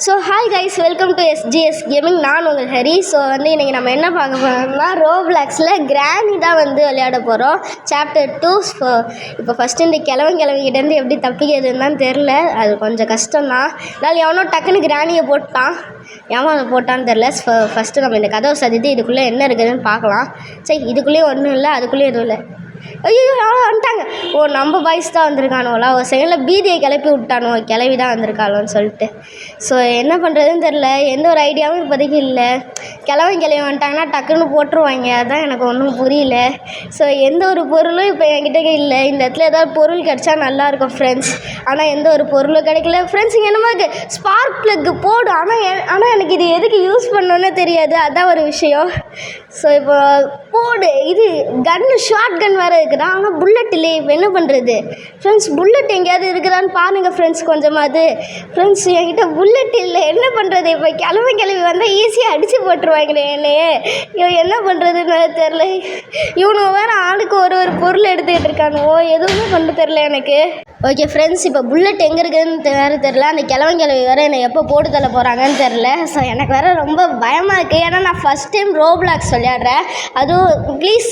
So hi guys, welcome to SGS gaming. நான் உங்கள் Hari. So இன்றைக்கி நம்ம என்ன பார்க்க போகிறோம்னா, ரோப்ளாக்ஸில் கிராணி தான் விளையாட போகிறோம். சாப்டர் 2. ஸோ இப்போ ஃபஸ்ட்டு இந்த கிழவங்கிட்டேருந்து எப்படி தப்பிக்கிறதுன்னு தான் தெரில. அது கொஞ்சம் கஷ்டம்தான். அதனால் எவனோ டக்குன்னு கிராணியை போட்டான். ஏமா அதை போட்டான்னு தெரில. ஃபஸ்ட்டு நம்ம இந்த கதவை சதித்து இதுக்குள்ளே என்ன இருக்குதுன்னு பார்க்கலாம். சரி, இதுக்குள்ளேயும் ஒன்றும் இல்லை, அதுக்குள்ளேயும் எதுவும் இல்லை. ஐயோ, யாரோ வந்துட்டாங்க. ஓ, நம்ம பாய்ஸ் தான் வந்திருக்கானுவோலா. ஒரு செகண்டில் பீதியை கிளப்பி விட்டானோ, கிளவி தான் வந்திருக்காளோன்னு சொல்லிட்டு. ஸோ என்ன பண்ணுறதுன்னு தெரில. எந்த ஒரு ஐடியாவும் இப்போதைக்கு இல்லை. கிளவி வந்துட்டாங்கன்னா டக்குன்னு போட்டுருவாங்க. அதுதான் எனக்கு ஒன்றும் புரியல. ஸோ எந்த ஒரு பொருளும் இப்போ என்கிட்ட இல்லை. இந்த இடத்துல ஏதாவது பொருள் கிடச்சா நல்லாயிருக்கும் ஃப்ரெண்ட்ஸ். ஆனால் எந்த ஒரு பொருளும் கிடைக்கல ஃப்ரெண்ட்ஸ். இங்கே என்னமா இருக்குது, ஸ்பார்க் ப்ளக்கு போடு. ஆனால் எனக்கு இது எதுக்கு யூஸ் பண்ணணுன்னே தெரியாது. அதுதான் ஒரு விஷயம். ஸோ இப்போ போடு. இது கன்னு, ஷார்ட் கன் வேறு இருக்குதா. ஆனால் புல்லட் இல்லையே. இப்போ என்ன பண்ணுறது ஃப்ரெண்ட்ஸ்? புல்லட் எங்கேயாவது இருக்குதான்னு பாருங்கள் ஃப்ரெண்ட்ஸ் கொஞ்சமாவது. ஃப்ரெண்ட்ஸ், என்கிட்ட புல்லட் இல்லை. என்ன பண்ணுறது? இப்போ கிளவி வந்தால் ஈஸியாக அடித்து போட்டுருவாங்களே என்னையே. இவன் என்ன பண்ணுறதுன்னு தெரில. இவனுங்க வேறு ஆளுக்கு ஒரு பொருள் எடுத்துக்கிட்டு இருக்கானுவோ. எதுவுமே பண்ண தெரில எனக்கு. ஓகே ஃப்ரெண்ட்ஸ், இப்போ புல்லட் எங்கே இருக்குதுன்னு வேறு தெரில. அந்த கிளவி வேறு என்னை எப்போ போட்டு தள்ள போகிறாங்கன்னு தெரில. ஸோ எனக்கு வேறு ரொம்ப பயமாக இருக்குது. ஏன்னா நான் ஃபஸ்ட் டைம் ரோப்ளாக்ஸ் விளையாடுறேன். அதுவும் ப்ளீஸ்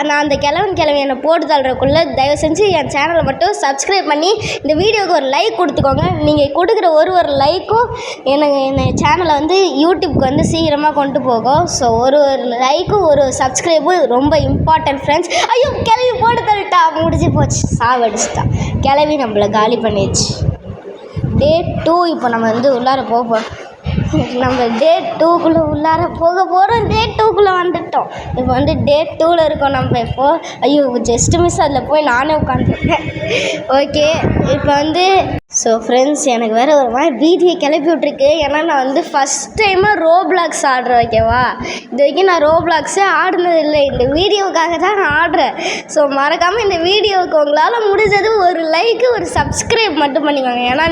நான் அந்த கிளவி என்னை போட்டு தள்ளுறதுக்குள்ளே தயவு செஞ்சு என் சேனலை மட்டும் சப்ஸ்கிரைப் பண்ணி இந்த வீடியோவுக்கு ஒரு லைக் கொடுத்துக்கோங்க. நீங்கள் கொடுக்குற ஒரு லைக்கும் என்னை சேனலை யூடியூப்க்கு சீக்கிரமாக கொண்டு போகும். ஸோ ஒரு லைக்கும் ஒரு சப்ஸ்கிரைபும் ரொம்ப இம்பார்ட்டன்ட் ஃப்ரெண்ட்ஸ். ஐயோ, கிளவி போட்டு தள்ளிட்டா. முடிஞ்சு போச்சு, சாவடிச்சிட்டா. கிளவி நம்மளை காலி பண்ணிடுச்சு. டே 2 இப்போ நம்ம உள்ளார போகிறோம். நம்ம டே 2க்குள்ளே உள்ளார போக போகிறோம். டே 2க்குள்ளே வந்துட்டோம். இப்போ டே 2ல் இருக்கோம் நம்ம. இப்போது ஐயோ, ஜஸ்ட்டு மிஸ் அதில் போய் நானே உட்காந்துருக்கேன். ஓகே, இப்போ ஸோ ஃப்ரெண்ட்ஸ், எனக்கு வேறு ஒரு மாதிரி பீதியை கிளப்பி விட்ருக்கு. ஏன்னா நான் ஃபஸ்ட் டைமாக ரோப்ளாக்ஸ் ஆடுறேன். ஓகேவா, இது வரைக்கும் நான் ரோப்ளாக்ஸே ஆடினது இல்லை. இந்த வீடியோவுக்காக தான் நான் ஆடுறேன். ஸோ மறக்காமல் இந்த வீடியோவுக்கு உங்களால் முடிஞ்சது ஒரு லைக்கு ஒரு சப்ஸ்கிரைப் மட்டும் பண்ணிக்கோங்க. ஏன்னா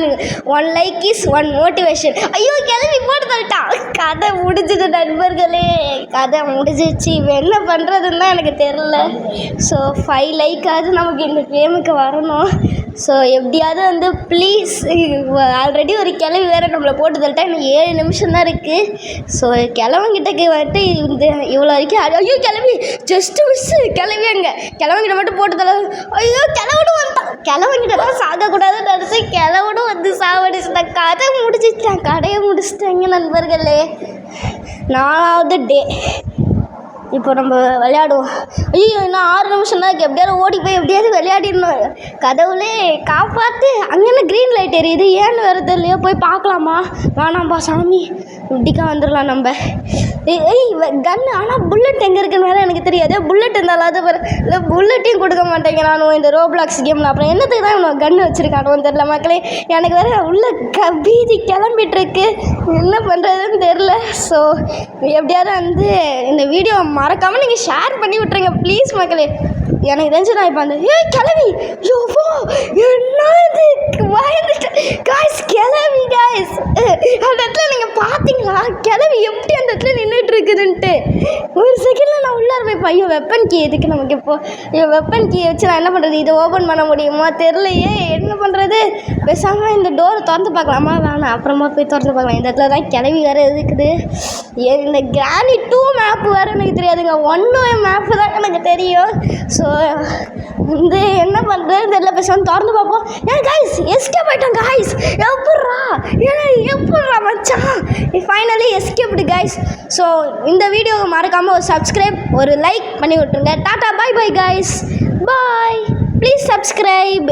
1 லைக் இஸ் 1 மோட்டிவேஷன். ஐயோ, கிளம்பி போட்டு தள்ளிட்டான். கதை முடிஞ்சுது நண்பர்களே, கதை முடிஞ்சிச்சு. இப்போ என்ன பண்ணுறதுன்னு தான் எனக்கு தெரில. ஸோ 5 லைக்காவது நமக்கு இந்த கேமுக்கு வரணும். ஸோ எப்படியாவது ப்ளீஸ், ஆல்ரெடி ஒரு கிளவி வேறு நம்மளை போட்டு தள்ளிட்டா. இன்னும் 7 நிமிஷம் தான் இருக்குது. ஸோ கிளவங்கிட்ட இவ்வளோ வரைக்கும் ஐயோ கிளவி ஜஸ்ட்டு மிஸ்ஸு. கிளவி அங்கே கிளவங்கிட்ட மட்டும் போட்டு தள்ள. ஐயோ, கிளவனும் வந்துட்டான். கிளவங்கிட்ட தான் சாகக்கூடாதுன்னு நினச்சி கிளவனும் சாவடிச்சிட்டேன். கதை முடிச்சிட்டேன். கடையை முடிச்சிட்டாங்க நண்பர்களே. 4வது டே. இப்போ நம்ம விளையாடுவோம். ஐயோ, இன்னும் 6 நிமிஷம் தான் இருக்குது. எப்படியாவது ஓடி போய் எப்படியாவது விளையாடிடணும். கதவுலே காப்பாற்று. அங்கே என்ன க்ரீன் லைட் எரியுது, ஏன்னு வேறு தெரியலையோ. போய் பார்க்கலாமா? வேணாம்பா சாமி, இப்படிக்கா வந்துடலாம் நம்ம. கன்று. ஆனால் புல்லட் எங்கே இருக்குன்னு வேறு எனக்கு தெரியாது. புல்லட் இருந்தாலும் அது இல்லை, புல்லட்டையும் கொடுக்க மாட்டேங்க நானும் இந்த ரோப்ளாக்ஸ் கேமில். அப்புறம் என்னத்துக்கு தான் இவன் கன்று வச்சுருக்கானு தெரில மக்களே. எனக்கு வேறு உள்ள பீதி கிளம்பிட்டுருக்கு. என்ன பண்ணுறதுன்னு தெரில. ஸோ எப்படியாவது இந்த வீடியோ மறக்காமல் நீங்கள் ஷேர் பண்ணி விட்ருங்க ப்ளீஸ் மக்களே. எனக்கு தெரிஞ்சு நான் இப்போ கிளவி யோவோ என்ன இது பயந்துட்டேன் காய்ஸ். கிளவி காய்ஸ், அந்த இடத்துல நீங்கள் பார்த்தீங்களா கிளவி எப்படி அந்த இடத்துல நின்றுட்டு இருக்குதுன்ட்டு? ஒரு செகண்டில் நான் உள்ளார போய் பையன் வெப்பன் கீ எதுக்கு நமக்கு? இப்போது வெப்பன் கீயை வச்சு நான் என்ன பண்ணுறது? இதை ஓப்பன் பண்ண முடியுமா தெரிலையே. என்ன பண்ணுறது? பேசாமல் இந்த டோரை திறந்து பார்க்கலாமா? வேணாம், அப்புறமா போய் திறந்து பார்க்கலாம். இந்த இடத்துல தான் கிளவி வேறு இருக்குது. இந்த கிராணி 2 மேப்பு வேறு எனக்கு தெரியாதுங்க. 1 மேப்பு தான் எனக்கு தெரியும். ஸோ என்ன பண்ணுறது தெரியல. பேசாமல் திறந்து பார்ப்போம். ஏன் காய்ஸ், எஸ்கேப் ஆகிட்டோம் காய்ஸ். எப்பட்றா மச்சான், ஃபைனலி எஸ்கேப்டு காய்ஸ். ஸோ இந்த வீடியோவை மறக்காமல் ஒரு சப்ஸ்கிரைப் ஒரு லைக் பண்ணி விட்ருங்க. டாட்டா, bye bye guys, bye. Please subscribe.